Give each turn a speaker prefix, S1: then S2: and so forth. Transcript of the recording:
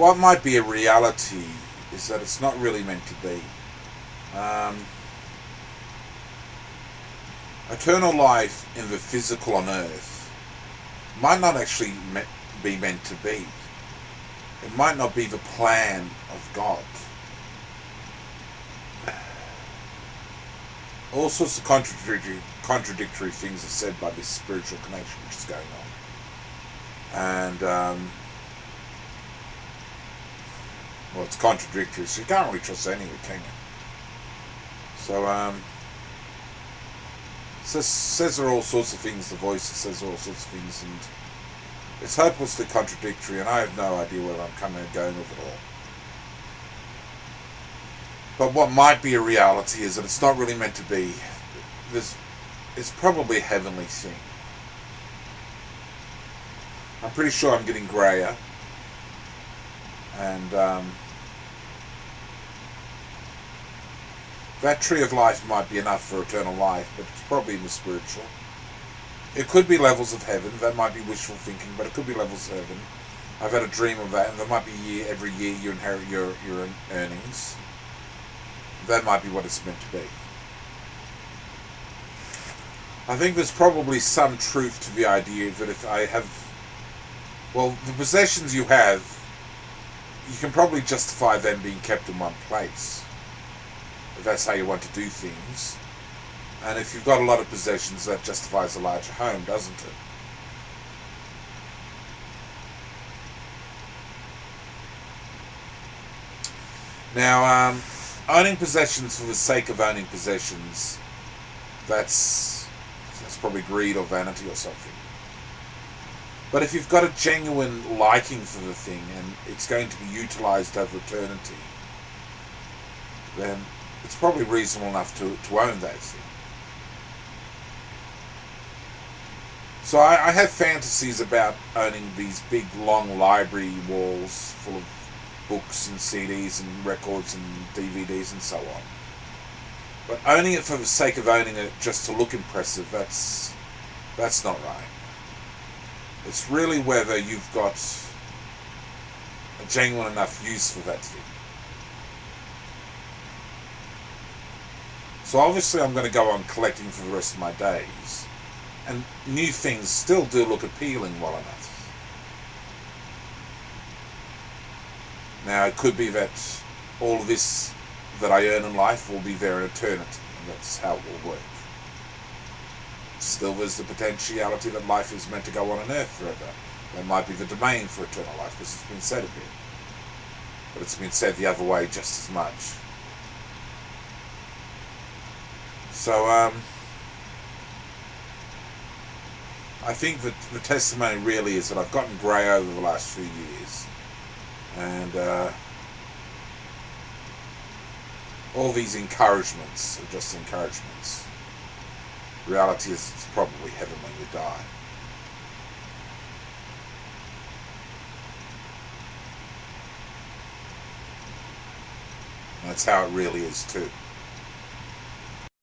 S1: what might be a reality is that it's not really meant to be. Um, Eternal life in the physical on earth might not actually be meant to be. It might not be the plan of God. All sorts of contradictory things are said by this spiritual connection which is going on. And, well, it's contradictory, so you can't really trust any of it, can you? So, says there are all sorts of things, the voice says all sorts of things, and it's hopelessly contradictory, and I have no idea where I'm coming and going with it all. But what might be a reality is that it's not really meant to be. It's probably a heavenly thing. I'm pretty sure I'm getting greyer, and that tree of life might be enough for eternal life, but it's probably in the spiritual. It could be levels of heaven. That might be wishful thinking, but it could be levels of heaven. I've had a dream of that, and there might be every year you inherit your earnings. That might be what it's meant to be. I think there's probably some truth to the idea that if I have, well, the possessions you have, you can probably justify them being kept in one place. If that's how you want to do things. And if you've got a lot of possessions, that justifies a larger home, doesn't it? Now, owning possessions for the sake of owning possessions, that's probably greed or vanity or something. But if you've got a genuine liking for the thing and it's going to be utilised over eternity, then it's probably reasonable enough to own that thing. So I have fantasies about owning these big long library walls full of books and CDs and records and DVDs and so on. But owning it for the sake of owning it just to look impressive, that's not right. It's really whether you've got a genuine enough use for that thing. So obviously I'm going to go on collecting for the rest of my days. And new things still do look appealing well enough. Now it could be that all of this that I earn in life will be there in eternity, and that's how it will work. Still there's the potentiality that life is meant to go on earth forever. That might be the domain for eternal life, because it's been said a bit. But it's been said the other way just as much. So, I think that the testimony really is that I've gotten grey over the last few years. And all these encouragements are just encouragements. Reality is it's probably heaven when you die. And that's how it really is too.